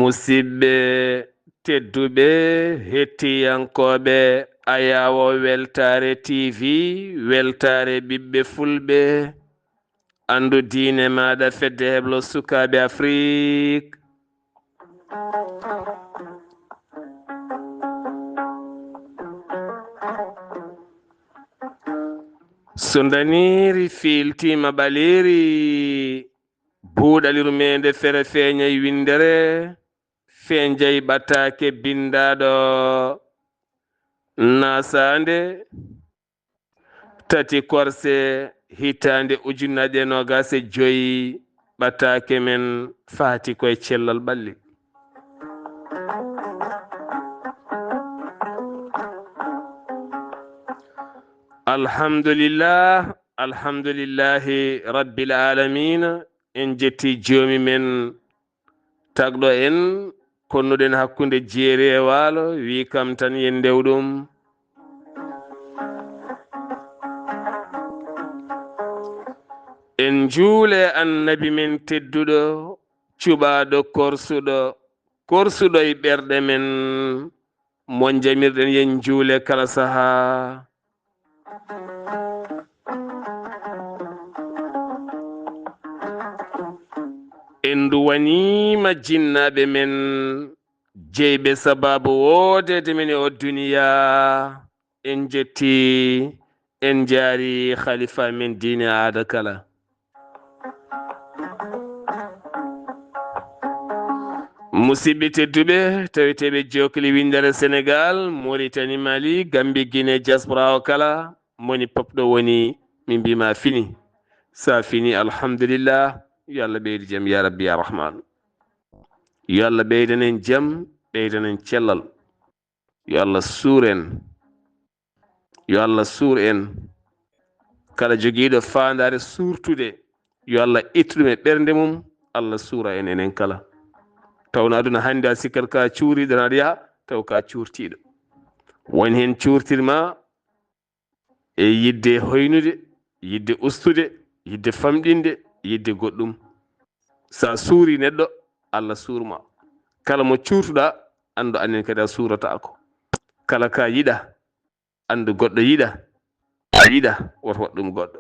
musidɓe tedduɓe hettiyankoɓe Ayawo Weltare TV weltare ɓiɓɓe fulɓe andu diine maɗa fedde heblo sukaɓe Afrique so daniri filtima ɓaleri buuɗaliru mende fere feeñay windere feenjay ɓattake bindaɗo nasande tati korse hitande ujunnaje nogase joyi ɓattake men faati koye cellal ɓalli alhamdulillahi rabbil alamina en jetti joomi men tagɗo en konnuɗen hakkunde jeeri e waalo wi kam tan yen ndewɗum en juule annabi men tedduɗo cuɓaɗo korsuɗo e ɓerɗe men mon jamirɗen yen juule kala saha en duwanima jinnaɓe men jeyɓe sababu wodede men e o duniya en jetti en jaari khalifa men diine aada kala musidɓe tedduɓe taweteɓe jokli windere Sénégal Mauritanie Mali Gambie Guinée diaspora o kala moni popɗo woni min mbima fini sa fini alhamdulillah yo Allah ɓeydi jaam ya rabbi ya rahman yo Allah ɓeydanen jaam ɓeydanen cellal yo Allah suur en yo Allah suur en kala joguiɗo fandare surtude yo Allah ittuɗum e ɓernde mum Allah suura en enen kala tawno aduna hande a sikkat ka cuuriɗo aɗa yaha taw ka curtiɗo woni hen curtirma e yidde hoynude yidde ustude yidde famɗinde yidde goɗɗum sa suuri neɗɗo Allah suurma kala mo curtuɗa andu annen kadi a suuratako kala ka yiɗa andu goɗɗo yiɗa a yiɗa woto waɗɗum goɗɗo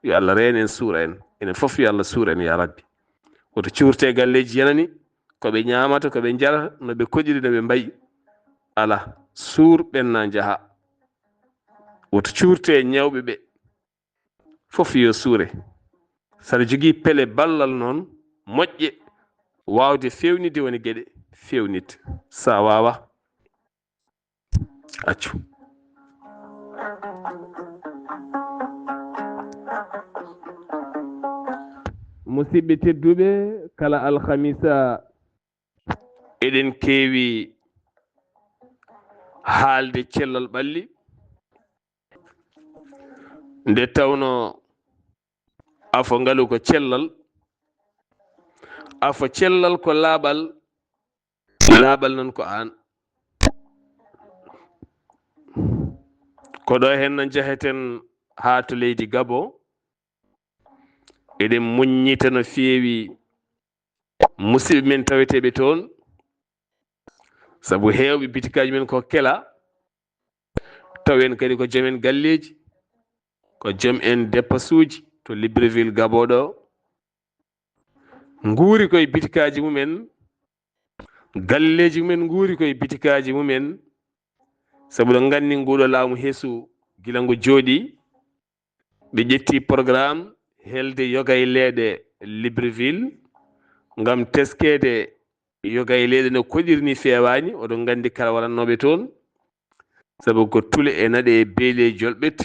yo Allah reen en suura en enen foof yo Allah suura en ya rabbi woto curte galleji yanani koɓe ñamata koɓe jarata noɓe koɗiri noɓe mbayi ala suur ɓenna jaaha woto curte ñawɓe ɓe fof yo suure saɗa jogui pele ballal noon moƴƴe wawde fewnide woni gueɗe fewnidde sa wawa accu musidɓe tedduɓe kala alhamisa eɗen keewi haalde cellal ɓalli nde tawno afo ngalu ko cellal afo cellal ko laaɓal laaɓal nan ko an ko ɗo hen no jaheten haa to leydi Gabon eɗen muññita no feewi musidɓe men taweteɓe toon sabu heewɓe bitikaji men ko kela tawen kadi ko joomen galleji ko joom en dépasuji to Libreville Gabon ɗo nguuri koye bitikaji mumen galleji mumen nguuri koye bitikaji mumen sabu ɗo gandi nguɗo laamu heesu gila ngu jooɗi ɓe ƴetti programme helde yoga e leeɗe Libreville ngam teskede yoga e leyɗe no koɗirni fewani oɗon gandi kala waɗannoɓe toon sabu ko tule e naɗe e beeli e jolɓet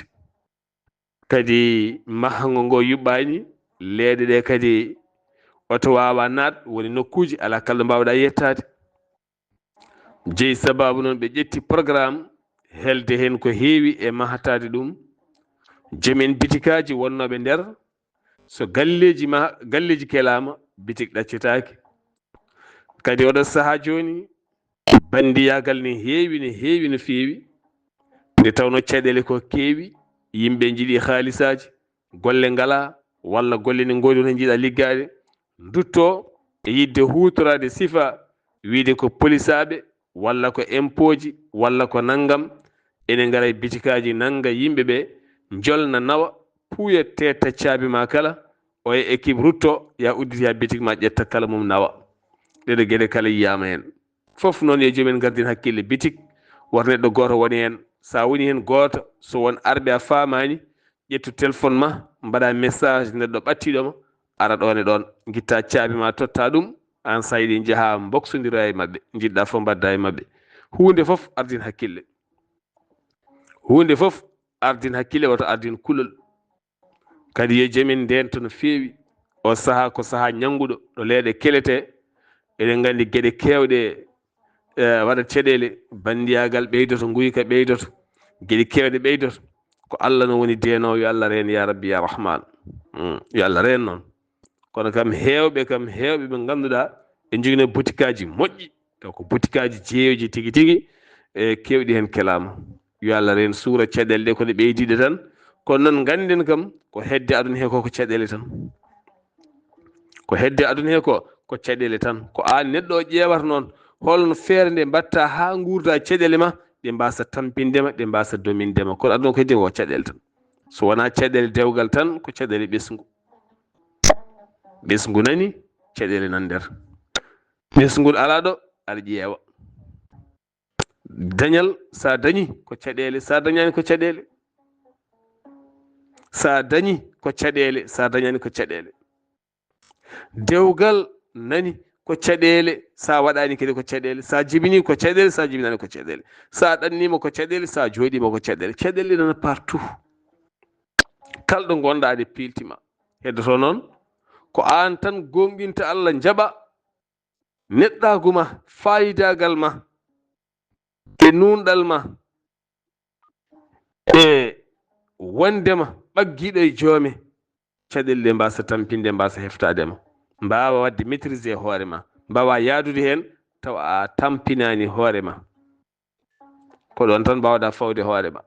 kadi mahango ngo yuɓɓani leeɗe ɗe kadi oto wawa naat woni nokkuji ala kala mbawɗa yettade jeeyi sababu noon ɓe ƴetti programme helde hen ko heewi e mahatade ɗum joomien bitikaji wonnoɓe nder so galleji kelama bitik ɗaccetake kadi oɗo saaha joni bandiyagal ne heewi no feewi nde tawno caɗele ko keewi yimɓe jiiɗi haalisaji golle ngala walla golle ne godi won jiiɗa liggade dutto e yidde hutorade sifa wiide ko polisaɓe walla ko impôt walla ko naggam ene gara e bitikaji nangga yimɓeɓe jolna nawa puuya tetta caabi ma kala o e équipe rutto ya udditi ha bitik ma ƴetta kala mum nawa ɗeɗo gueɗe kala yiyama hen foof noon yo joomen gardin hakkille bitik woto neɗɗo goto woni hen sa woni hen goto so won arɓe a famani ƴettu téléphone ma mbaɗa message neɗɗo ɓattiɗoma ara ɗon e ɗon guitta caabi ma totta ɗum an sa yiiɗi jaaha boksodira e mabɓe jiɗɗa foof mbadda e mabɓe hunde foof ardin hakkille hunde foof ardin hakkille woto ardin kulol kadi yo joomen ndento no feewi o saaha ko saaha ñanguɗo ɗo leeɗe kelete eɗen gandi gueɗe kewɗe waɗa caɗele bandiyagal ɓeydoto guyka ɓeydoto gueɗe kewɗe ɓeydoto ko Allah no woni denowo yo Allah reen ya rabbi ya rahman yo Allah reen noon kono kam hewɓe ɓe ganduɗa ɓe jogino butikaji moƴƴi taw ko butikaji jeeyoji tigui tigui e kewɗi hen kelama yo Allah reen suura caɗele ɗe kono ɓeydiɗe tan kono noon ganden kam ko hedde aduna he ko caɗele tan ko hedde aduna he ko caɗele tan ko an neɗɗo o ƴeewata noon holno feere nde mbatta ha gurda caɗele ma ɗe mbasa tampindema ɗe mbasa domindema kono aduna ko heddi ko caɗele tan so wona caɗele dewgal tan ko caɗele ɓesgu nani caɗele nan nder ɓesgul ala ɗo aɗa ƴeewa dañal sa dañi ko caɗele sa dañani ko caɗele sa dañi ko caɗele sa dañani ko caɗele dewgal nani ko caɗele sa waɗani kadi ko caɗele sa jibini ko caɗele sa jibinani ko caɗele sa ɗannima ko caɗele sa jooɗima ko caɗele caɗele nana partout kala ɗo gonɗa ade piltima heddoto noon ko an tan gonɗinta Allah jaɓa neɗɗaguma fayidagal ma e nunɗal ma e wondema ɓaggiɗo e joome caɗele ɗe mbasa tampinde mbasa heftadema mbawa wadde maîtriser hoore ma mbawa yaadude hen taw a tampinani hoore ma ko ɗon tan mbawɗa fawde hoore ma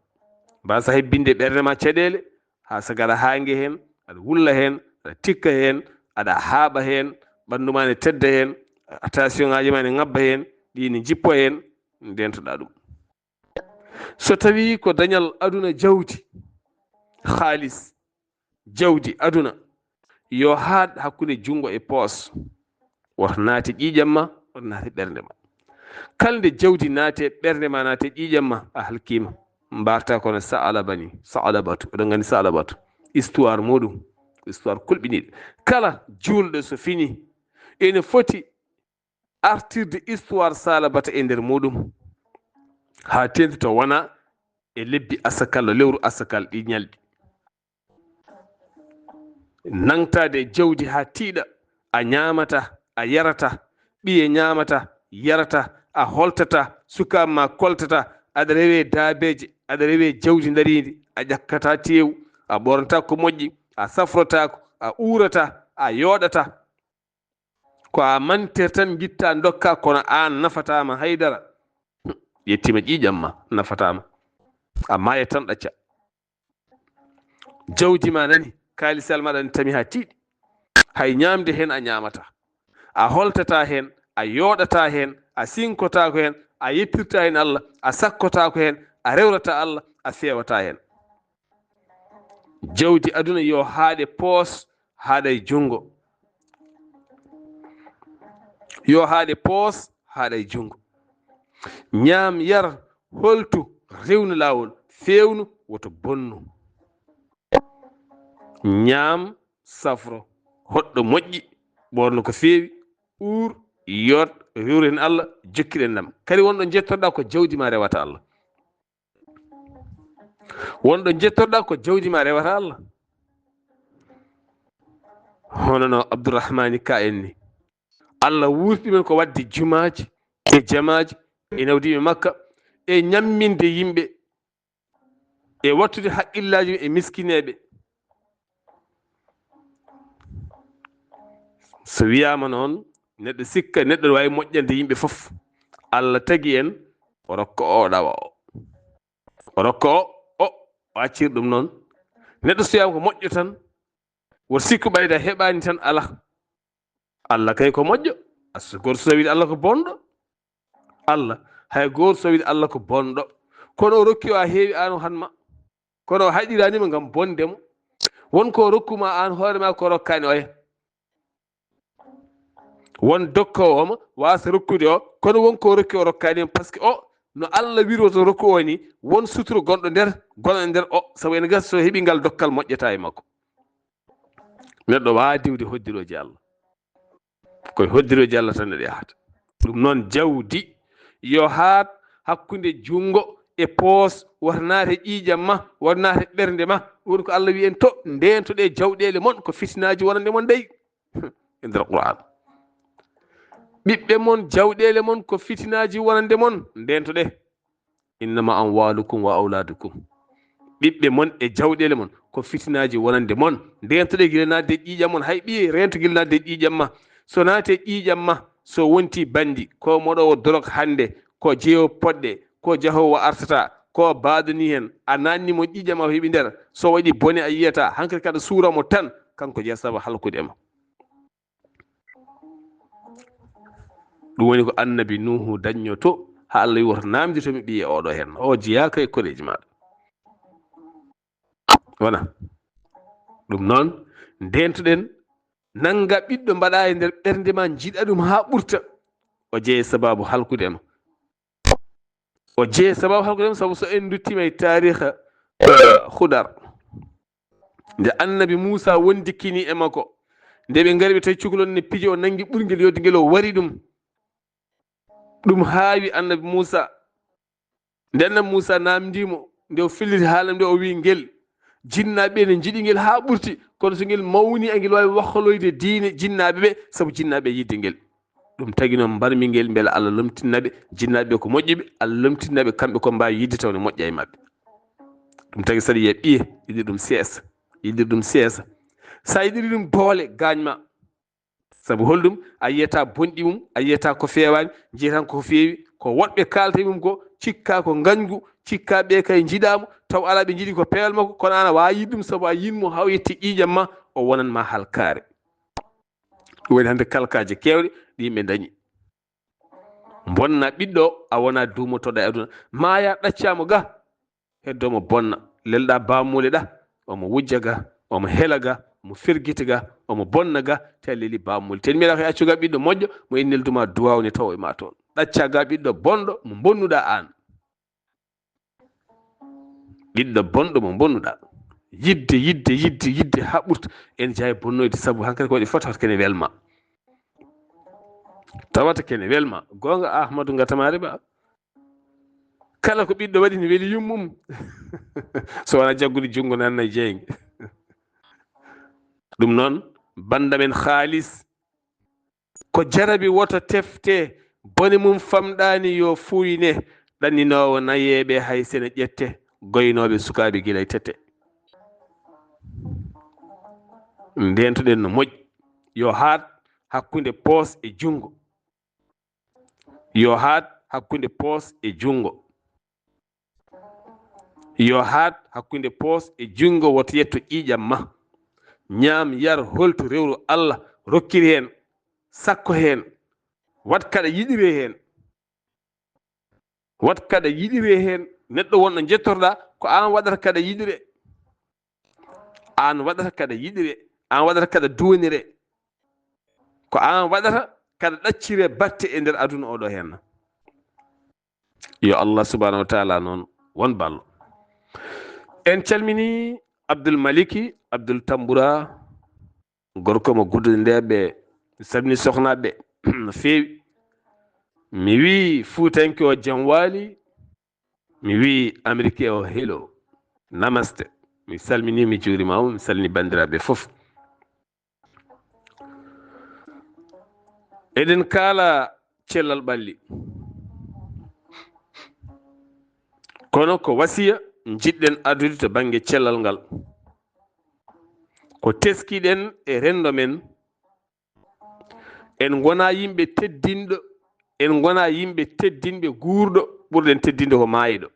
mbasa hebbinde ɓerde ma caɗele ha sagara hangue hen aɗa wulla hen aɗa tikka hen aɗa haaɓa hen ɓandu ma ne tedda hen attention ngaji ma ne ngabba hen ɗi jippo hen ndentoɗa ɗum so tawi ko dañal aduna jawdi haalis jawdi aduna yo haad hakkude jungo e poos woto naate ƴiƴam ma woto naate ɓernde ma kalde jawdi naate ɓernde ma naate ƴiƴam ma a halkima mbarta kono saalabani saalabatu oɗon gandi saalabatu histoire muɗum histoire kulɓiniɗo kala julɗo so fini ene foti artirde histoire salabata e nder muɗum ha tengti wona e lebbi asakal lewru asakal ɗi ñalɗi nangtade jawdi ha tiiɗa a ñamata a yarata ɓiye ñamata yarata a holtata sukaɓe ma koltata aɗa rewe daabeje aɗa rewe jawdi daridi a ƴakkata teewu a ɓornata ko moƴƴi a safrotako a uurata a yooɗata ko a mantere tan guitta dokka kono an nafatama haydara yettima ƴiƴam ma nafatama a maaya tan ɗacca jawdi ma nani kaalisal maɗa ne tami ha tiiɗi hay ñamde hen a ñamata a holtata hen a yooɗata hen a sinkotako hen a yettirta hen Allah a sakkotako hen a rewrata Allah a fewata hen jawdi aduna yo haaɗe poos haaɗa e jungo yo haaɗe poos haaɗa e jungo ñaam yar holtu rewnu lawol fewnu woto bonnu ñaam safro hoɗɗo moƴƴi ɓorno ko feewi uur yoot rewru hen Allah jokkiɗen ndam kadi wonɗo jettoɗa ko jawdi ma rewata Allah wonɗo jettorɗa ko jawdi ma rewata Allah. hono no Abdourahmani Ka en ni Allah wurti men ko wadde jumaji e jamaji e nawdiɓe Makka e ñamminde yimɓe e wattude haqqillaji e miskineɓe. so wiyama noon neɗɗo sikka neɗɗo ne wawi moƴƴande yimɓe fof, Allah tagi en o rokka o ɗawa o rokka o accir ɗum noon. neɗɗo so wiyama ko moƴƴo tan woto sikku ɓayda heɓani tan ala. Allah kay ko moƴƴo, so goto so wiide Allah ko bonɗo, Allah hay goto so wiide Allah ko bonɗo, kono o rokki o ha heewi an hanma, kono o haɗiranima gam bondemo. wonko rokkuma an hoorema ko rokkani oya. won dokkowo omo wasa rokkude o, kono wonko rokki o rokkani par ce que o no Allah wirwoto rokku o ni won suturo gonɗo nder gono nder o, saabu en gasi so heeɓi ngal dokkal moƴƴata e makko. neɗɗo wawa diwde hoddiroji Allah, koye hoddiroji Allah tan neɗɗo yahata. ɗum noon jawdi yo haat hakkude jungo e poos, wata naate ƴiƴam ma, wata naate ɓernde ma. woni ko Allah wi en to ndentoɗe jawɗele mon ko fitinaji wonande mon dey e nder Qur'an. ɓiɓɓe mon jawɗele mon ko fitinaji wonande mon ndentoɗe. innama amwalukum wa auladukum, ɓiɓɓe mon e jawɗele mon ko fitinaji wonande mon ndentoɗe guila nadde ƴiƴam mon. hay ɓiye rento guila nadde ƴiƴam ma, so naate ƴiƴam ma, so wonti bandi, ko moɗowo dorog hande, ko jeewo poɗɗe, ko jahowo artata, ko baadani hen, a nannimo ƴiƴam ma heeɓi nder, so waɗi bone a yiyata hankkadi kada suuramo tan, kanko jeeya saabu halkude ma. ɗum woni ko annabi Nuhu daññoto ha Allah wi woto namditomi ɓiye oɗo hen, o jeyaka e koreji maɗa wona ɗum noon. ndentoɗen nanga ɓiɗɗo mbaɗa e nder ɓernde ma, jiiɗa ɗum ha ɓurta, o jeeye sababu halkudema, o jeeye sababu halkudema. saabu so en duttima e tariha Hudar, nde annabi Moussa wondikkini e makko, nde ɓe ngari ɓe tawi cukalon ne piiji, o nangi ɓurguel yodde ngel o wari ɗum haawi annabi Moussa. nde annabi Moussa namdimo, nde o filliti haalam nde, o wi ngel jinnaɓe ne jiiɗi ngel ha ɓurti, kono so ngel mawni e ngel wawi wakkaloyde diine jinnaɓe ɓe, saabu jinnaɓe yidde ngel. ɗum tagui noon mbarmi ngel beele Allah lomtinnaɓe jinnaɓe ko moƴƴuɓe, Allah lomtinnaɓe kamɓe ko mbawi yidde taw ne moƴƴa e mabɓe. ɗum tagui saɗa yiiya ɓiye yiɗiri ɗum seesa, yiɗiri ɗum seesa, sa yiɗiri ɗum doole gañma. saabu holɗum a yiyata bonɗi mum, a yiyata ko fewani, jiitan ko feewi, ko woɗɓe kalta e mum ko cikka ko gañgu, cikka ɓe kay jiiɗamo, taw ala ɓe jiiɗi ko pewal makko, kono an a wawi yidde ɗum saabu a yinmo haw yetti ƴiƴam ma, o wonanma halkare. ɗum woni hande kalkaje kewɗe ɗi yimɓe dañi. bonna ɓiɗɗo a wona dumotoɗa e aduna, maya ɗaccamo ga heddomo bonna, lelɗa bammule ɗa omo wujja ga, omo hela ga, omo firguita ga, omo bonna ga, te leli bammule. te mbiɗa ko accuga ɓiɗɗo moƴƴo mo innelduma duwawne taw e ma toon. ɗacca ga ɓiɗɗo bonɗo mo bonnuɗa an, ɓiɗɗo bonɗo mo bonnuɗa, yidde ha ɓurta. en jawi bonnoyde saabu hankkadi ko waɗi fof tawata kene welma, tawata kene welma. gonga Ahmadou Gatamari Ba, kala ko ɓiɗɗo waɗi ne weeli yummum so wona jaggude jungo nanna jeygue. ɗum noon banda men haalis ko jarabi woto tefte, bone mum famɗani yo fuyne, ɗanninowo nayeɓe hay sene ƴette, goynoɓe sukaɓe guilay tete. ndentoɗen no moƴƴi, yo haat hakkude poos e jungo, yo haat hakkude poos e jungo, yo haat hakkude poos e jungo. woto yetto ƴiƴam ma, ñaam yar holto rewru Allah rokkiri hen, sakko hen, wat kaɗa yiɗire hen, wat kaɗa yiɗire hen. neɗɗo wonɗo jettorɗa ko an waɗata kaɗa yiɗire, an waɗata kaɗa yiɗire, an waɗata kaɗa duwnire, ko an waɗata kaɗa ɗaccire batte e nder aduna oɗo henna. yo Allah subhanahu wa taala noon won ballo. en calmini Abdoul Maliki Abdoul Tamboura, gorko mo guddude ndeɓe, sabni sohnaɓe no fewi. mi wi Fuutanke o jam waali, mi wi Américain o heelo. namaste. Mi salmini mi juurima mi salmini bandiraɓe fof. Eɗen kaala cellal ɓalli, kono ko wasiya jiɗɗen addude to banggue cellal ngal, ko teskiɗen e rendo men. En gona yimɓe teddinɗo, en gona yimɓe teddinɓe guurɗo ɓurɗen teddinde ko maayiɗo.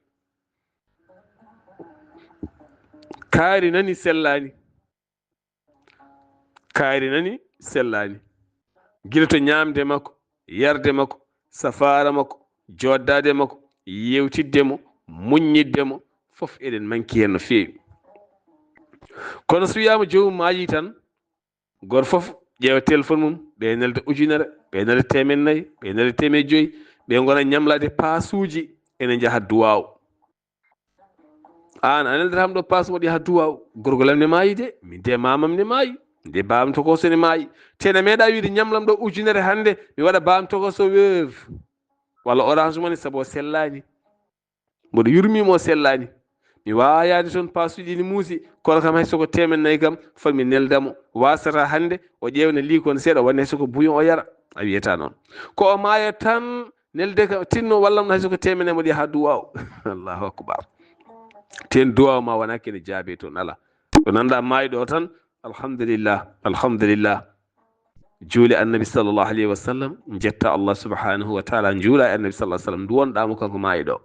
kaari nani sellani, kaari nani sellani, gila to ñamde makko, yarde makko, safara makko, joddade makko, yewtiddemo, muññiddemo, fof eɗen manki hen no feewi. kono so wiyama jomum maayi tan, goto fof ƴeewa téléphone mum, ɓe nelda ujunere, ɓe nelda 400, ɓe nelda 500, ɓe gona ñamlade pasuji ene jaaha duwaw. an a neldatama ɗo passe waɗi ha duwaw, gorgolam ne maayi de, min de mamam ne maayi, nde babam tokoso ne maayi, tene meeɗa wiide ñamlam ɗo ujunere hande mi waɗa babam tokoso Wave walla Orange Money saabu o sellani, mboɗo yurmimo o sellani, mi wawa yaade toon pasuji ne muusi, kono kam hay soko 400 kam fotmi neldamo, wasata hande o ƴewna likon seeɗa wonde hay soko bouillon o yara, a wiyata noon. ko o maaya tan nelde kam tinno wallam hay soko 100 waɗi ha duwaw. Allahu akbar. ten duwaw ma wona kene jaabe toon, ala to nanda maayiɗo tan alhamdulillah, alhamdulillah. juuli annabi sallllahu alayhi wa sallam, jetta Allah subhanahu wa taala, juula e annabi sallah sallam, ndu wonɗamo kanko maayiɗo.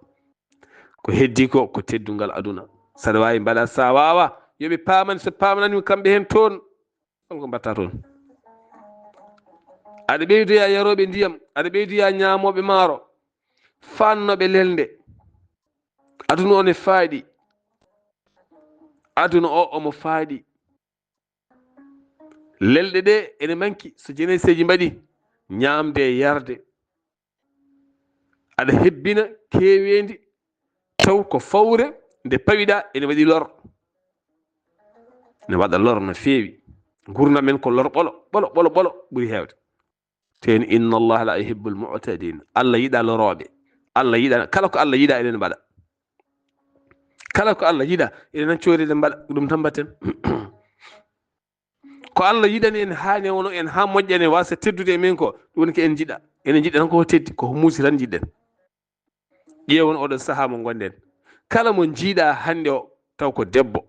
ko heddi ko ko teddungal aduna. saɗa wawi mbaɗa, sa wawa yoɓe pamani, so pamananimi kamɓe hen toon, holko mbatta toon? aɗa ɓeydoya yaroɓe ndiyam, aɗa ɓeydoya ñamoɓe maaro, fannoɓe lelde. aduna o ne faaɗi, aduna o omo faaɗi. lelɗe ɗe ene manki so jeunesse ji mbaɗi ñamde yarde, aɗa hebbina kewendi taw ko fawre nde pawiɗa ene waɗi lor, ne waɗa lor no feewi. gurdam men ko lor ɓolo ɓolo ɓolo ɓolo ɓuuri hewde. ten inna allaha la yuhibbul mu'tadin, Allah yiɗa loroɓe, Allah yiɗa, kala ko Allah yiɗa eɗen mbaɗa, kala ko Allah yiɗa eɗen coori eɗen mbaɗa, ɗum tan mbatten. ko Allah yiɗani en haane wono en ha moƴƴane wasa teddude e men ko, ɗum woni ko en jiɗa, enen jiɗa tan koko teddi, koko muusi tan jiɗɗen. ƴeewon oɗon saaha mo gonɗen, kala mo jiiɗa hande o taw ko debbo,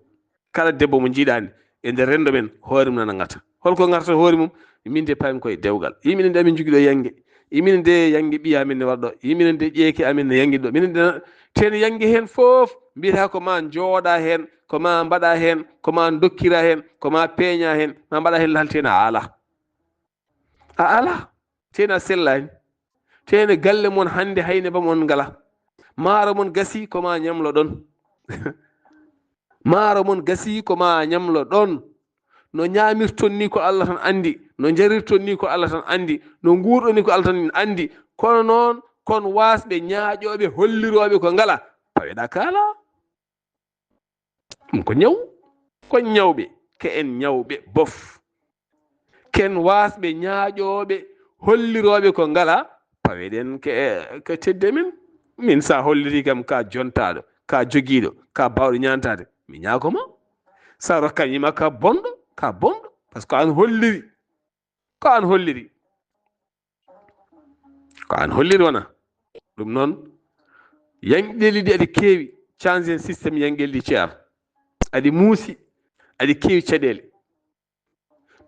kala debbo mo jiiɗa hande e nder rendo men hoore mum nana ngata. holko ngarta hoore mum? min de paami koye dewgal, yiminen nde amin jogui ɗo yangue, yiminen nde yangue ɓiya amin ne waɗa ɗo, yiminen nde ƴeeki amin ne yangue ɗo, minen de ten yangue hen foof mbiyata ko ma jooɗa hen, ko ma mbaɗa hen, ko ma dokkira hen, ko ma peeña hen, ma mbaɗa hen laltena a ala, a ala, tena sellani. tene galle mon hande hayne bam on ngala, maaro mon gasi ko ma ñamlo ɗon. maaro mon gasi ko ma ñamlo ɗon. no ñamirton ni ko Allah tan andi, no jarirton ni ko Allah tan andi, no guurɗo ni ko Allah tan andi, kono noon kon wasɓe ñaaƴoɓe holliroɓe ko ngala paweɗa kaala. ɗum ko ñaw, kon ñawɓe, ke en ñawɓe bof, ken wasɓe ñaaƴoɓe holliroɓe ko ngala paweɗen ke tedde men. min sa holliri kam ka jontaɗo, ka joguiɗo, ka bawɗo ñantade, mi ñaagoma. sa rokkan yima ka bonɗo, ka bonɗo, par ce que an holliri, ko an holliri, ko an holliri wona ɗum. noon yangueɗeli ɗi aɗi keewi changé systéme yanguel ɗi ceer, aɗi muusi, aɗi keewi caɗele.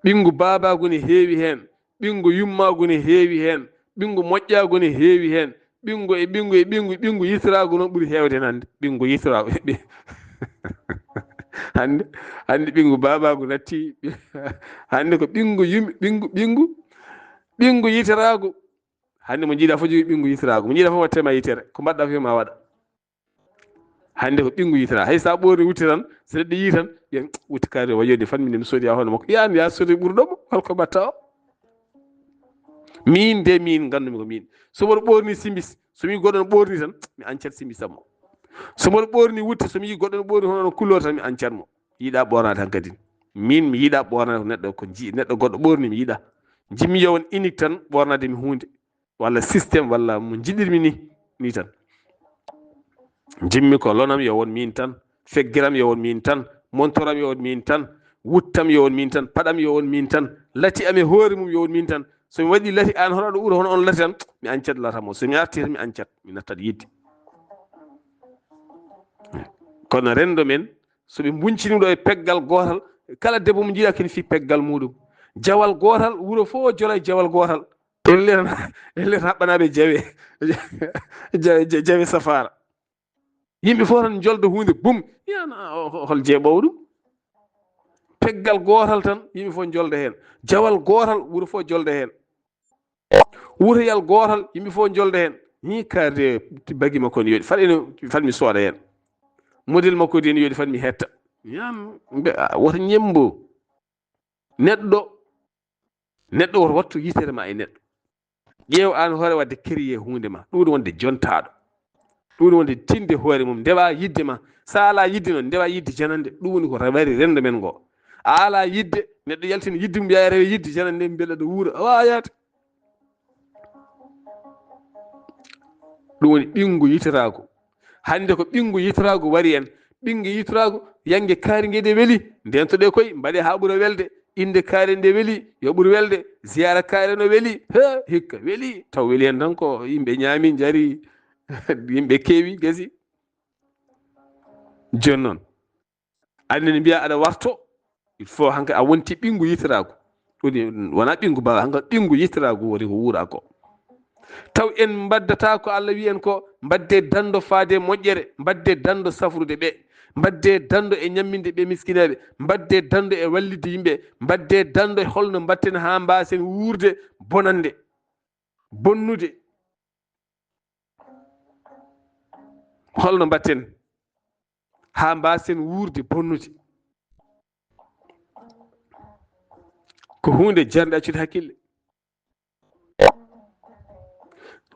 ɓingu babagu ne heewi hen, ɓingu yummagu ne heewi hen, ɓingu moƴƴagu ne heewi hen, ɓingu yitiragu noon ɓuuri hewde hande. ɓingu yitiragu hande ɓingu babagu natti hande ko ɓingu yitiragu. hande mo jiiɗa fof jogui ɓingu yitiragu, mo jiiɗa fof wattema yitere, ko mbaɗɗa fof ma waɗa. hande ko ɓingu yitira, hay sa ɓorni wutte tan so neɗɗo yi tan wiyan wutte kaari o wayoyde fanminde mi soodi ha hono makko, yan ya soodi ɓurɗomo, holko mbatta o. min de min gandumi ko min, somoɗo ɓorni simis, somi yi goɗɗo no ɓorni tan mi ancat simisam o. somoɗo ɓorni wutte, somi yi goɗɗo no ɓorni hono couleur tan mi ancanmo. yiiɗa ɓornade hankkadi, min mi yiiɗa ɓornade ko neɗɗo ko neɗɗo goɗɗo ɓorni, mi yiiɗa. jimmi yo won unique tan ɓornade mi hunde, walla systéme, walla mo jiɗirmi ni tan. jimmi ko lonam yo won min tan, feggiram yo won min tan, montoram yo won min tan, wuttam yo won min tan, paɗam yo won min tan, lati am e hoore mum yo won min tan. somi waɗi lati an hono aɗa ɓuura hono on lati tan mi ancat latamo, somi arti tan mi ancat mi nattat yidde. kono rendo men soɓe buncinimɗo e peggal gotal, kala debbo mo jiiɗa kene fi peggal muɗum, jawal gotal, wuuro fof jola e jawal gotal. elle tan haɓɓanaɓe jawe safara. yimɓe fof tan jolda hunde bum yana hol jeeɓowo ɗum. peggal gotal tan yimɓe fof jolda hen, jawal gotal wuuro fof jolda hen, wuuroyal gotal yimɓe fof jolda hen. ni karde bagui makko ne yoɗi fatmi sooda hen, modèle makko de ne yoɗi fatmi hetta. yan woto ñembo neɗɗo woto wattu yitere ma e neɗɗo. ƴeew an hoore wadde créer hunde ma, ɗum wonde jontaɗo, ɗum wonde tinde hoore mum, ndewa yidde ma. sa ala yidde noon ndewa yidde janande, ɗum woni ko wari rendo men ngo. a ala yidde, neɗɗo yaltina yidde mum yaa rewe yidde janande beela ɗo wuura, a wawa yaade. ɗum woni ɓingu yitirago. hande ko ɓingu yitirago wari en, ɓingu yitirago yangue kaari ngue weeli ndentoɗe koye mbaɗe ha ɓuura welde, inde kaari nde weeli yo ɓuur welde, ziyara kaari no weeli hikka weeli, taw weeli hen tan ko yimɓe ñaami jaari yimɓe keewi gasi. joni noon annene mbiya aɗa warto, il faut hanka a wonti ɓingu yitirago. ɗum wona ɓingu bawa, hanka ɓingu yitirago woni ko wuura ko. taw en baddata ko Allah wi en ko mbadde dando faade moƴƴere, mbadde dando safrude ɓe, mbadde dando e ñamminde ɓe miskineɓe, mbadde dando e wallide yimɓe, mbadde dando e holno mbatten ha mbasen wuurde bonande bonnude. holno mbatten ha mbasen wuurde bonnude. ko hunde jarde accude hakkille.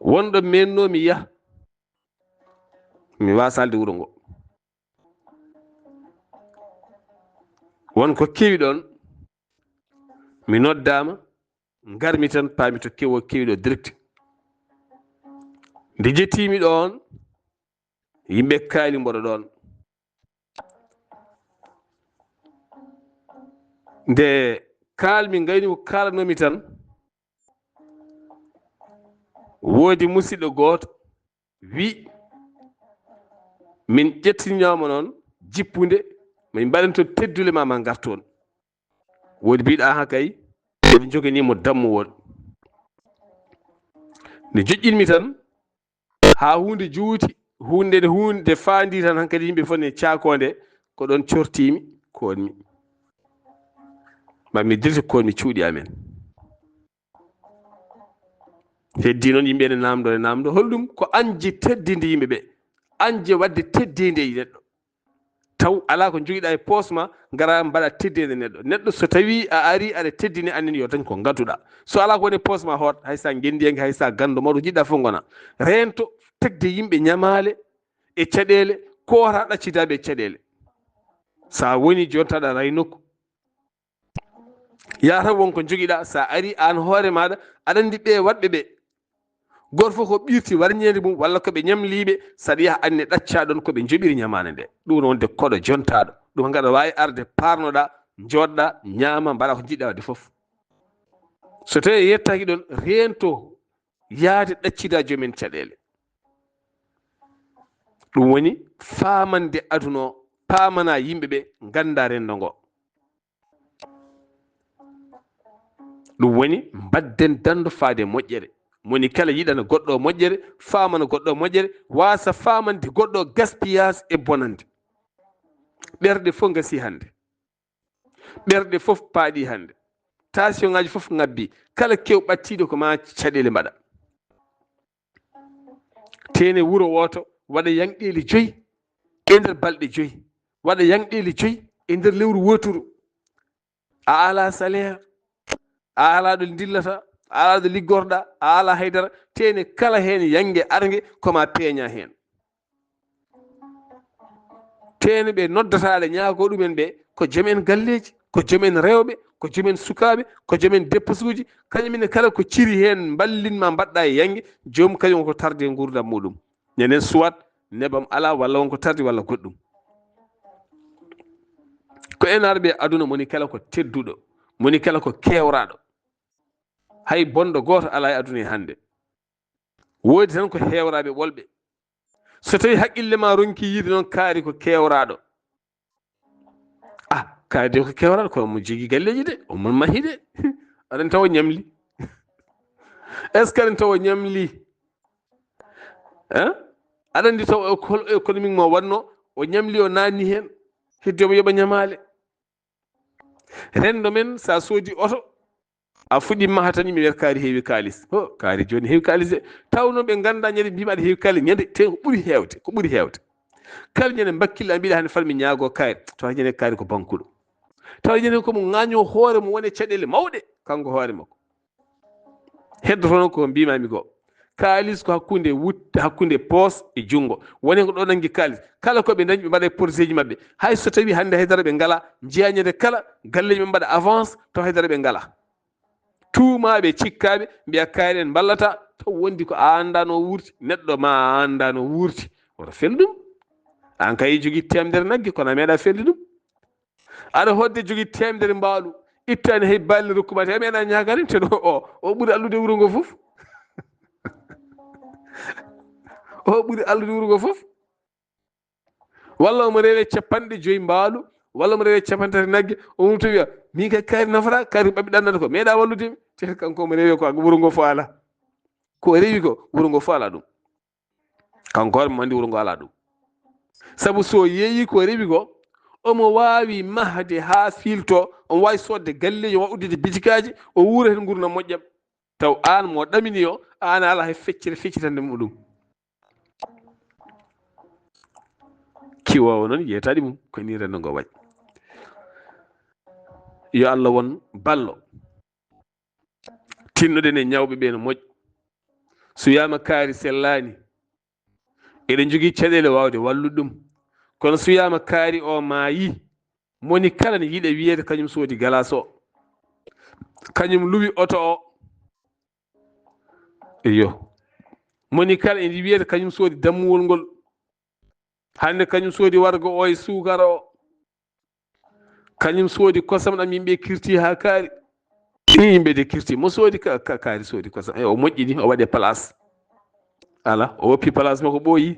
wonɗo mennomi yaha mi wasalde wuuro ngo, wonko kewi ɗon mi noddama garmi tan paami to kewo kewi ɗo direct. nde jettimi ɗon yimɓe kaali mboɗo ɗon, nde kalmi gayni ko kalanomi tan woodi musidɗo goto wi min ƴettinoma noon jippude min mbaɗen to teddule ma gartoon. woodi mbiɗa ha kay eɓe joganimo dammuwol. nde joƴƴinmi tan ha hunde juuti, hunde fandi tan hankkadi yimɓe fof ne cakonde ko ɗon cortimi konmi, mami dirti konmi cuuɗi amen. heddi noon yimɓe ne namdo holɗum ko anje teddinde yimɓeɓe, anje wadde teddinde e neɗɗo. taw ala ko joguiɗa e poos ma gara mbaɗa teddinde neɗɗo. so tawi a ari aɗa teddini annene yo dañ ko gadduɗa. so ala ko woni poos ma hoot, haysa gendiyanke, haysa gando mawɗo jiɗɗa fof gona rento tegde yimɓe ñamale e caɗele, kota ɗaccidaɓe e caɗele. sa woni jontaɗa ray nokku yataw wonko joguiɗa, sa ari an hoore maɗa aɗa andi ɓe waɗɓe ɓe goto fof ko ɓirti warñede mum walla koɓe ñamliɓe, saɗa yaha anne ɗaccaɗon koɓe joɓiri ñamane nde. ɗum wonde koɗo jontaɗo, ɗum gaɗa wawi arde parnoɗa joɗɗa ñaama mbaɗa ko jiɗɗa wadde foof. so tawi yettaki ɗon rento yaade ɗaccida joomen caɗele. ɗum woni famande aduna o, pamana yimɓeɓe ganda rendo ngo. ɗum woni mbadden dando faade moƴƴere. moni kala yiɗana goɗɗo moƴƴere, famana goɗɗo moƴƴere, wasa famande goɗɗo gaspillage e bonande. ɓerɗe fof gasi hande, ɓerɗe fof paaɗi hande, tension ngaji fof ngabbi, kala kew ɓattiɗo ko ma caɗele mbaɗa. tene wuuro woto waɗa yanɗeli 5 e nder balɗe 5, waɗa yanɗeli 5 e nder lewru woturu. a ala salaire, a ala ɗo dillata, a ala ɗo liggorɗa, a ala haydara. tene kala hen yangue argue koma peeña hen. tene ɓe noddataɗe ñaago ɗumen ɓe ko joomen galleji, ko joomen rewɓe, ko joomen sukaɓe, ko joomen dépensuji, kañumenne kala ko ciri hen ballinma mbaɗɗa e yangue joomum kañum ko tarde gurdam muɗum. ñanden soit nebam ala walla wonko tardi walla goɗɗum. enarɓe aduna moni kala ko tedduɗo, moni kala ko kewraɗo. Hay bonɗo goto ala e aduna e hande. Woodi tan ko hewraɓe ɓolɓe. So tawi haqqille ma ronki yiide noon kaari ko kewraɗo, kaari de ko kewraɗo ko mo jogui galleji de, omon mahi de. aɗen tawa ñamli. est ce que aɗen tawa ñamli? aɗa andi taw hol économique mo wanno o ñamli o nanni hen heddi omo yoɓa ñamale. rendo men sa soodi oto a fuɗɗi maha tan mi wiyata kaari heewi kalis. kaari joni heewi kalis de. tawno ɓe ganda ñande mbima aɗa heewi kalis ñande te ko ɓuuri hewde kala ñande bakkilla mbiɗa hande falmi ñaago kaari tawa ñande kaari ko bankuɗo, tawa ñande komo ŋaño hoore mo wone caɗele mawɗe kanko hoore makko. heddoto noon ko mbimami ko kalis ko hakkunde poos e jungo. woni ko ɗo nangi kalis kala koɓe dañi ɓe mbaɗa projet ji mabɓe. hay so tawi hande haydara ɓe ngala jeeya ñande kala galleji ɓe mbaɗa avance taw haydara ɓe ngala. tuumaɓe cikkaɓe mbiya kaari en ballata taw wondi ko a andano wurti. neɗɗo ma a andano wurti oto fel ɗum. an kay jogui temedere naggue kono a meeɗa felde ɗum. aɗa hodde jogui temedere mbaalu ittani hay balli rokkuma te a meeɗa ñagani te ɗo o ɓuuri allude wuuro ngo foof. o ɓuuri allude wuuro ngo foof. walla omo rewe 50 mbaalu walla omo rewe 50 naggue o mum to wiya min kay kaari nafata kaari ɓaɓɓe ɗannata ko meeɗa walludemi te kanko omo rewe ko wuuro ngo fo ala. ko rewi ko wuuro ngo fo ala ɗum. kanko hoore mo andi wuuro ngo ala ɗum. saabu so yeeyi ko rewi ko omo wawi mahde ha filto, omo wawi sodde galleji o uddide bijikaji o wuura hen gurdam moƴƴam. taw an mo ɗamini o an ala hay feccitande muɗum. kiwowo noon yeytaɗi mum ko ni rendo ngo waɗi. yo Allah won ballo tinnoɗen e ñawɓe ɓe no moƴƴi. so wiyama kaari sellani eɗen jogui caɗele wawde wallude ɗum. kono so wiyama kaari o maayi moni kala ne yiiɗa wiyede kañum soodi galas o, kañum luwi oto o. iyo moni kala ene wiyede kañum soodi dammuwol ngol, hande kañum soodi wargo o e sukara o, kañum soodi kosam ɗam yimɓe kirti ha kaari. yimɓe de kirti mo soodi kaari soodi kosam o moƴƴini o waɗe place. ala o woppi place makko ɓooyi.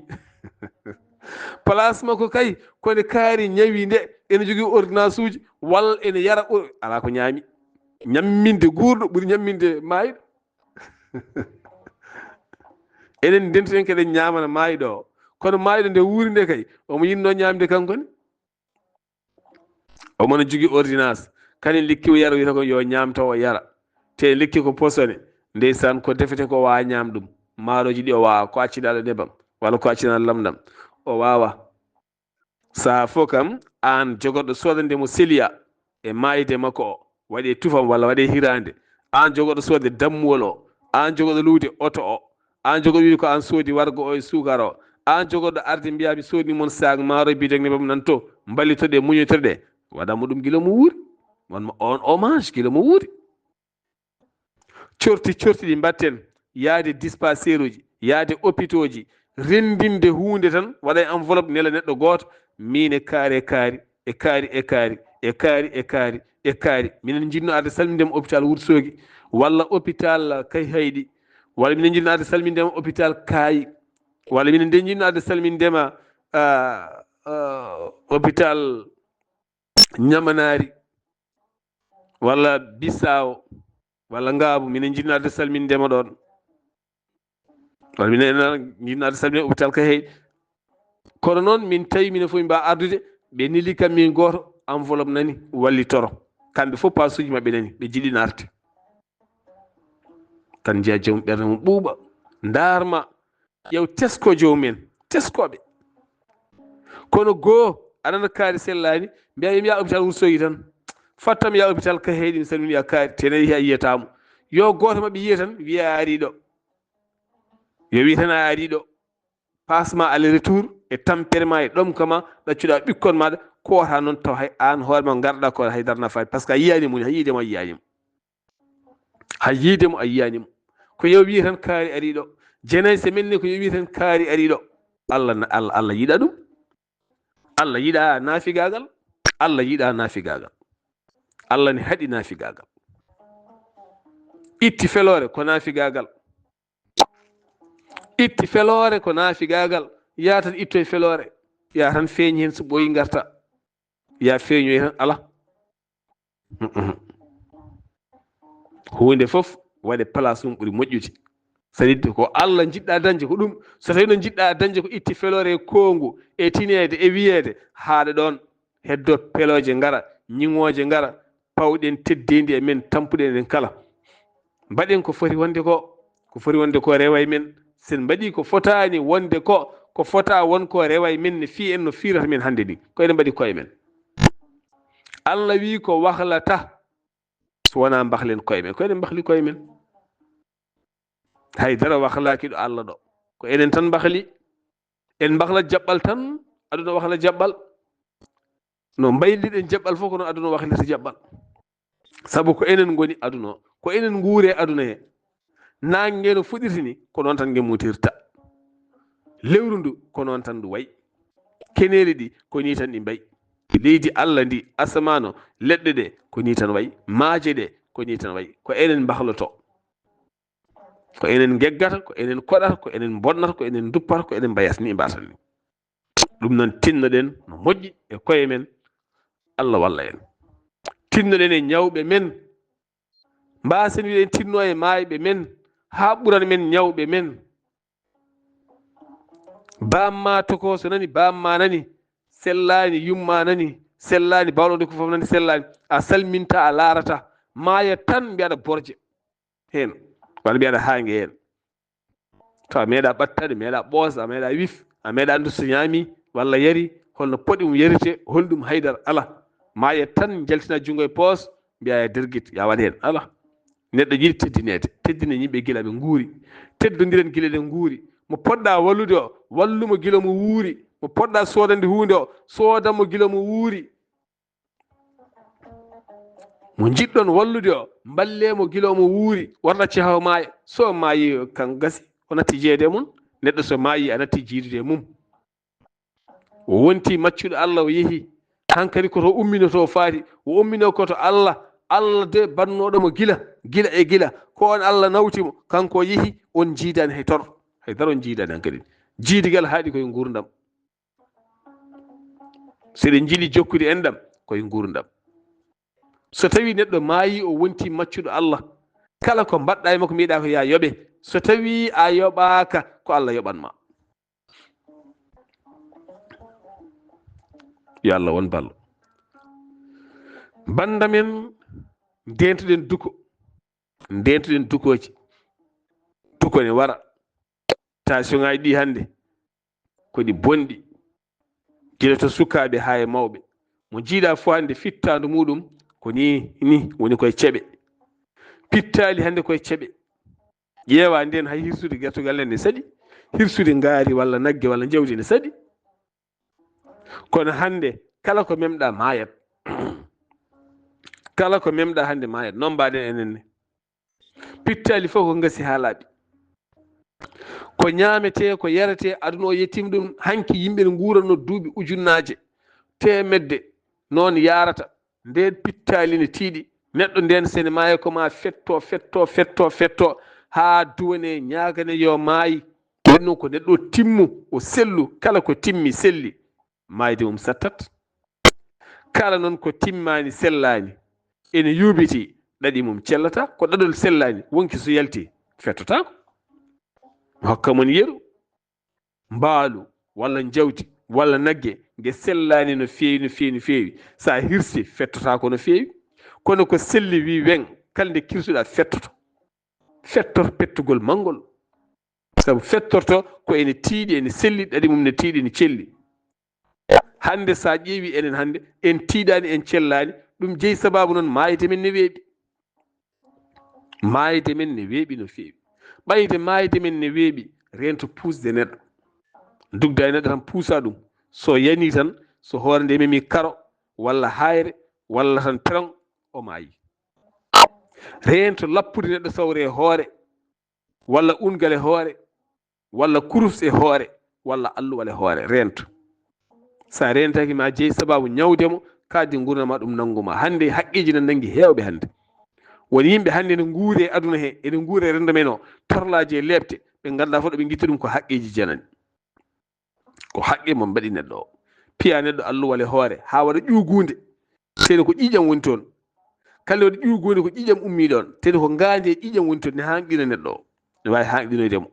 place makko kay kone kaari ñawi nde ene jogui ordonnance uji walla ene yara ala ko ñaami. ñamminde guurɗo ɓuuri ñamminde maayiɗo. enen denteten keɗen ñamana maayiɗo o kono maayiɗo nde wuuri nde kay omo yinno ñamde kankone. omono jogui ordonnance kañum likki o yara wiyata ko yo ñamta o yara te likki ko posone ndeysan ko defete ko wawa ñam ɗum. maaroji ɗi o wawa ko acciɗaɗo nebam walla ko acciɗaɗo lamɗam o wawa. sa fo kam an jogoɗo sodande mo seliya e mayide makko o waɗe tufam walla waɗe hirande, an jogoɗo sodde dammuwol o, an jogoɗo luude oto o, an jogoɗo wiide ko an soodi wargo o e sukara o, an jogoɗo arde mbiya mi soodni moon sac maaro bideg nebam nan to mballitoɗe muñotoɗe waɗanmo ɗum guila mo wuuri wonmo on hommage guila mo wuuri. corti ɗi mbatten yaade dispensaire uji yaade hôpitaux ji rendinde hunde tan waɗa enveloppe nela neɗɗo goto min e kaari minen jinno arde salmindema hôpital Wourossogui walla hôpital Kay Hayɗi walla minen jinno arde salmindema hôpital Kaayi walla minen de jinno arde salmindema hôpital Ñamanari walla Bissau walla Ngaabu minen jinno arde salmindema ɗon walla minen jinno arde salmindema hôpital Kay Hayɗi. kono noon min tawi minen fof min mbawa ardude ɓe neli kam min goto enveloppe nani wallitoro kamɓe fof pasuji mabɓe nani ɓe jiɗi narte tan jiiya joomum ɓerde mum ɓuuɓa darma ƴew tesko jomumen teskoɓe. kono goho aɗana kaari sellani mbiya yimi ya hôpital Wourossogui tan fattam ya hôpital Kay Hayɗi mi salmini ya kaari tene yiiya yiyatamo yo goto mabɓe yiya tan wiya a ariɗo yo wi tan a ariɗo passement aller retour e tampere ma e ɗomka ma ɗaccuɗa ɓikkon maɗa kowata noon taw hay an hoore ma garɗa ko haydara nafaani par ce que a yiyanimo ni ha yiidemo a yiyanimo ha yiidemo a yiyanimo ko yo wi tan kaari ariɗo jenayi so menni ko yo wi tan kaari ariɗo Allah yiiɗa ɗum Allah yiiɗa naafigagal Allah yiɗa naafigagal, Allah ne haɗi naafigagal. itti felore ko naafigagal, itti felore ko naafigagal. Ya tan ittoye felore, ya tan feeñi hen so ɓooyi garta, ya feeñoy tan ala. hunde fof waɗe place mum ɓuri moƴƴude. Sadi ko Allah jiɗɗa dañde ko ɗum, so tawi no jiɗɗa dañde ko itti felore e kongu e tinede e wiyede, haaɗa ɗon heddo peloje ngara, ñiŋoje ngara, pawɗen teddedi e men, tampuɗen en kala. Mbaɗen ko foti wonde ko foti wonde ko rewa e men. Sen mbaɗi ko fotani wonde ko fota won ko rewa e men, ne fi en no firata men hande ni, ko enen mbaɗi koye men. Allah wi ko wahlata so wona mbahlen koye men, ko enen mbahli koye men. haydara wahlaki ɗo Allah ɗo, ko enen tan mbahli. En mbahla jaɓɓal tan, aduna wahla jaɓɓal. No mbayliɗen jaɓɓal fof ko no aduna wahlita jaɓɓal. Sabu ko enen ngoni aduna o, ko enen nguure aduna he. Nangue no fuɗirta ni ko noon tan gemmutirta. Lewru ndu ko noon tan ndu wayi. Keneli ɗi ko ni tan ɗi mbayi. Leydi Allah ndi, asamano, leɗɗe ɗe ko ni tan wayi. Maaje ɗe ko ni tan wayi. Ko enen mbahloto, ko enen geggata, ko enen koɗata, ko enen bonnata, ko enen duppata, ko enen mbayata ni mbatan ni. Ɗum noon tinnoɗen no moƴƴi e koye men, Allah walla en. Tinnoɗen e ñawɓe men, mbasen wiɗen tinno e maayɓe men, ha ɓuran men ñawɓe men. Bamma toko so nani, bamma nani, sellani, yumma nani, sellani, bawɗode ko fof nani, sellani, a salminta, a laarata, maaya tan mbiyaɗa borje hen, walla mbiyaɗa haange hen. To a meeɗa ɓattade, meeɗa ɓoosa, a meeɗa wif, a meeɗa andu so ñaami walla yari, holno poɗi mum yarite, holɗum haydara ala. Maaya tan jaltina junngo e poos, mbiya derguit ya waɗ hen, ala. Neɗɗo yiɗi teddinede, teddine yimɓe gila ɓe nguuri. Teddodiren gila ɗe nguuri. Mo poɗɗa wallude o, wallumo gila mo wuuri. Mo poɗɗa sodande hunde o, sodanmo gila mo wuuri. Mo jiɗɗon wallude o, ballemo gila mo wuuri. Warnacci haw maaya, so maayi kan gasi, o natti jeede mum. Neɗɗo so maayi a natti jiidude mum. O wonti maccuɗo Allah, o yeehi hankadi koto umminoto faati, o ummino koto Allah. Allah de bannoɗomo gila e gila, ko on Allah nawtimo, kanko yeehi, on jiidani hay tor, haydara on jiidani hankadi. Jiidigal haaɗi koye gurdam. seɗen jiiɗi jokkude enɗam koye gurdam. So tawi neɗɗo maayi, o wonti maccuɗo Allah, kala ko mbaɗɗa e makko mbiɗa ko ya yoɓe. So tawi a yoɓaka, ko Allah yoɓanma. yo Allah won ballo. Banda men ndentuɗen duko, ndentuɗen dukoji. Duko ne wara, tension ngaji ɗi hande koɗi bonɗi, gila to sukaɓe ha e mawɓe. Mo jiiɗa fo hande fittandu muɗum ko ni woni koye ceɓe. Pittali hande koye ceɓe. Ƴeewa nden hay hirsude gertogal ne saɗi, hirsude ngaari walla nagge walla jawdi ne saɗi. Kono hande kala ko memɗa mayat. Kala ko memɗa hande mayat. Non mbaɗen enenne. Pittali fof ko ngasi ha laaɓi. Ko ñaamete, ko yarete, aduna o yettima ɗum hanki yimɓe ne nguuranno duuɓi ujunnaje, temedde, noon yarata. Nden pittali ne tiiɗi. Neɗɗo nden sene maaya ko ma fetto ha duwane ñagane yo maayi. Ɗum ko neɗɗo timmu o sellu, kala ko timmi selli maayde mum sattat. Kala noon ko timmani sellani ene yubiti, ɗaɗi mum cellata. Ko ɗaɗol sellani wonki so yalti fettotako. Hokka mon yeru, mbaalu walla jawdi walla nagge, nge sellani no feewi, sa hirsi fettotako no feewi. Kono ko selli wi wen, kala nde kirsuɗa fettoto. Fettoto pettugol mangol. Sabu fettorto ko ene tiiɗi, ene selli, ɗaɗi mum ne tiiɗi, ne celli. Hande sa ƴeewi enen hande en tiiɗani, en cellani, ɗum jeeyi sababu noon maayde men ne weeɓi. Maayde men ne weeɓi no feewi. Ɓayde maayde men ne weeɓi, rento puusde neɗɗo. Dugda e neɗɗo tan puusa ɗum. So yani tan, so hoore nde memi karo walla hayre walla tan peron, o maayi. Rento lappude neɗɗo sawre e hoore, walla ungal e hoore, walla kurus e hoore, walla alluwal e hoore, rento. Sa rentaki ma jeeyi sababu ñawdemo, kaadi gurdama ɗum nanguma hande haqqiji ne nangi hewɓe hande woni yimɓe hande ne guure aduna he ene guure rendo men o torlaji e lebte ɓe ganduɗa fof ɗo ɓe guitta ɗum ko haqqiji janani ko haqqe mo mbaɗi neɗɗo o piya neɗɗo alluwal e hoore ha waɗa ƴugunde teede ko ƴiƴam woni toon kala waɗa ƴugunde ko ƴiƴam ummi ɗon teede ko gandi e ƴiƴam woni toon ne hanqina neɗɗo o ne wawi hanqinoydemo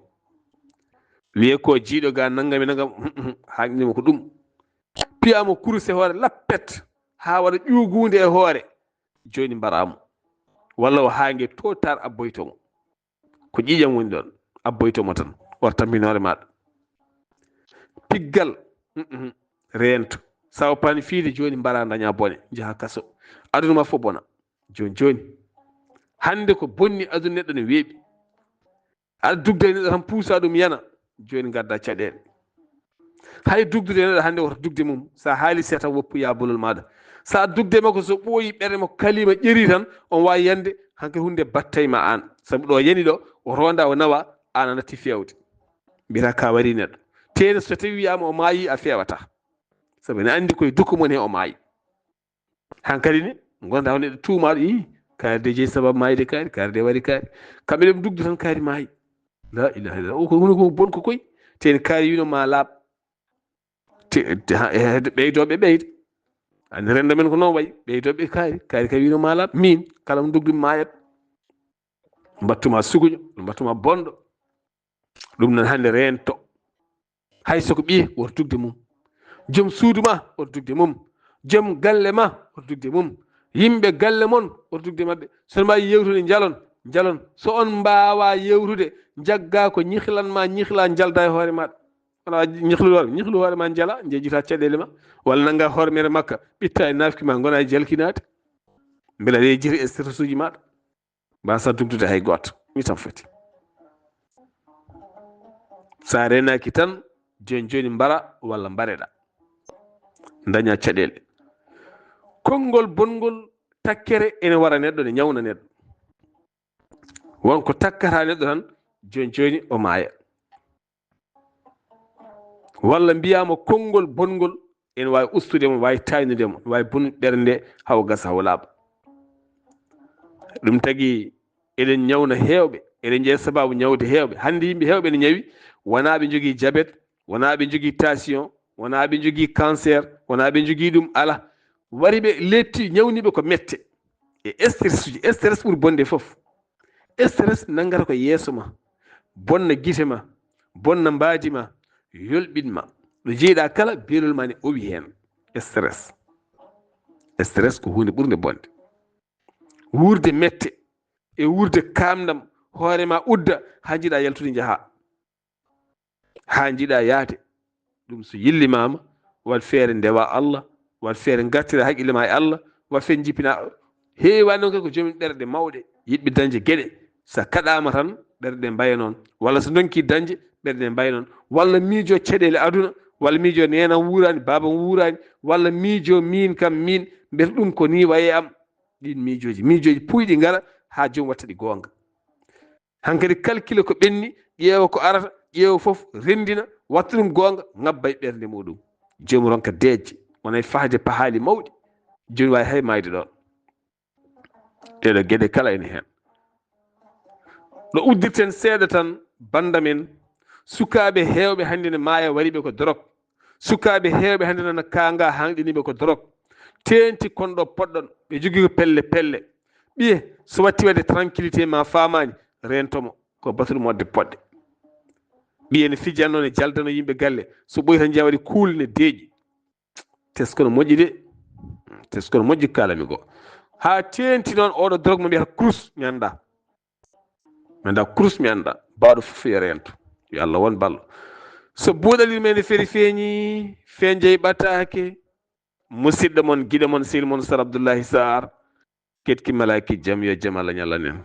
wiye ko jiiɗo ga naggam e naggam hanqinimo ko ɗum piyamo kurse hoore lappet ha waɗa ƴugunde e hoore joni mbaramo walla o hangue totar abboytomo ko ƴiƴam woni ɗon abboytomo tan wata tampini maɗa piggal rento sa woppani fiide joni mbara daña bone jaaha kaso aduna ma fof bona joni hande ko bonni aduna neɗɗo ne weeɓi aɗa dugda e neɗɗo tan puusa ɗum yana joni gadda caɗele hay dugdude neɗɗo hande woto dugde mum sa haali se tan woppu yabolol maɗa sa dugde makko so ɓooyi ɓerde makko kalima ƴeri tan on wawi yande hankkadi hunde battayma an saabu ɗo yani ɗo o ronda o nawa an a natti fewde mbiyata ka wari neɗɗo tene so tawi wiyama o maayi a fewata saabu ne andi koye dukku mon he o maayi hankkadi ne gonɗa ko neɗɗo tuumaɗo i kaari de jeeyi sababu maayide kaari de waɗi kaari kamɓe ɗe dugdu tan kaari maayi la ilaha illallah o ko hunde ko bon ko koy tene kaari wino ma laaɓ ɓeydoɓe ɓeyda andi rendo men ko noon wayi ɓeydoɓe kaari kay wino ma laaɓ min kala mo dugdumi maayat mbattuma suguƴo mbattuma bonɗo ɗum nan hande rento hay soko ɓiye woto dugde mum joom suudu ma woto dugde mum joom galle ma woto dugde mum yimɓe galle mon woto dugde mabɓe sono mbawi yewtude jalon so on mbawa yewtude jagga ko ñihlanma ñihla jalda e hoore maɗa wona ñihlu hoore ma jala jejjita caɗele ma walla nanga hoore mere makka ɓitta e nafki ma gona e jalkinade beela aɗa jiri e status uji maɗa mbasa dugdude hay goto mi tan foti sa renaki tan joni mbara walla mbareɗa daña caɗele konngol bongol takkere ene wara neɗɗo ne ñawna neɗɗo wonko takkata neɗɗo tan joni o maaya walla mbiyama konngol bongol ene wawi ustudemo wawi taynudemo wawi bonnude ɓerde nde hawo gasa hawo laaɓa ɗum tagui eɗen ñawna hewɓe eɗen jeeya sababu ñawde hewɓe hande yimɓe hewɓe ne ñawi wona ɓe jogui diabète wona ɓe jogui tension wona ɓe jogui cancer wona ɓe jogui ɗum ala wari ɓe letti ñawniɓe ko mette e stress uji stress ɓuuri bonde foof stress nanggata ko yeeso ma bonna guite ma bonna mbaadi ma yolɓinma ɗo jeeyiɗa kala beelol ma ne owi hen stress ko hunde ɓurde bonde wurde mette e wurde kamdam hoorema udda ha jiiɗa yaltude jaaha ha jiiɗa yaade ɗum so yillimama wat feere ndewa Allah wat feere gartira haqqille ma e Allah wat feere jippina heewani noon kadi ko joomen ɓerɗe mawɗe yiɗɓe dañde gueɗe sa kaɗama tan ɓerɗe ɗe mbaya noon walla so donki dañde ɓerɗe ɗe mbaya noon walla miijo caɗele aduna walla miijo nenam wurani babam wurani walla miijo min kam min mbiyata ɗum ko ni waye am ɗin miijoji puyɗi gara ha jomum watta ɗi gonga hankkadi calcule ko ɓenni ƴeewa ko arata ƴeewa foof rendina watta ɗum gonga ngabba e ɓernde muɗum jomum ronka deejje wona e fahde pahali mawɗi joni wawi hay mayde ɗon ɗeɗo gueɗe kala ene hen ɗo uddirten seeɗa tan banda men sukaɓe hewɓe hande ne maaya wariɓe ko dorog sukaɓe hewɓe hande nana kanga hanɗiniɓe ko dorog tenti konɗo poɗɗon ɓe jogui ko pelle ɓiye so watti wadde tranquillité ma famani rentomo ko batuɗum wadde poɗɗe ɓiye ne fijanno ne jaldano yimɓe galle so ɓoyi tan jiya waɗi kuul ne deeƴi teskono moƴƴi de teskono moƴƴi kalami go ha tenti noon oɗo drogue mo mbiyata crous mi anda crous mi anda bawɗo fof yo rento yo Allah won ballo so buuɗalil men feeri feeñi feeñjeyi ɓattake musidɗo mon guiɗo mon sehil mon Sar Abdoullahi Sarr ketki malaki jaam yo jaam Allah ñalla nen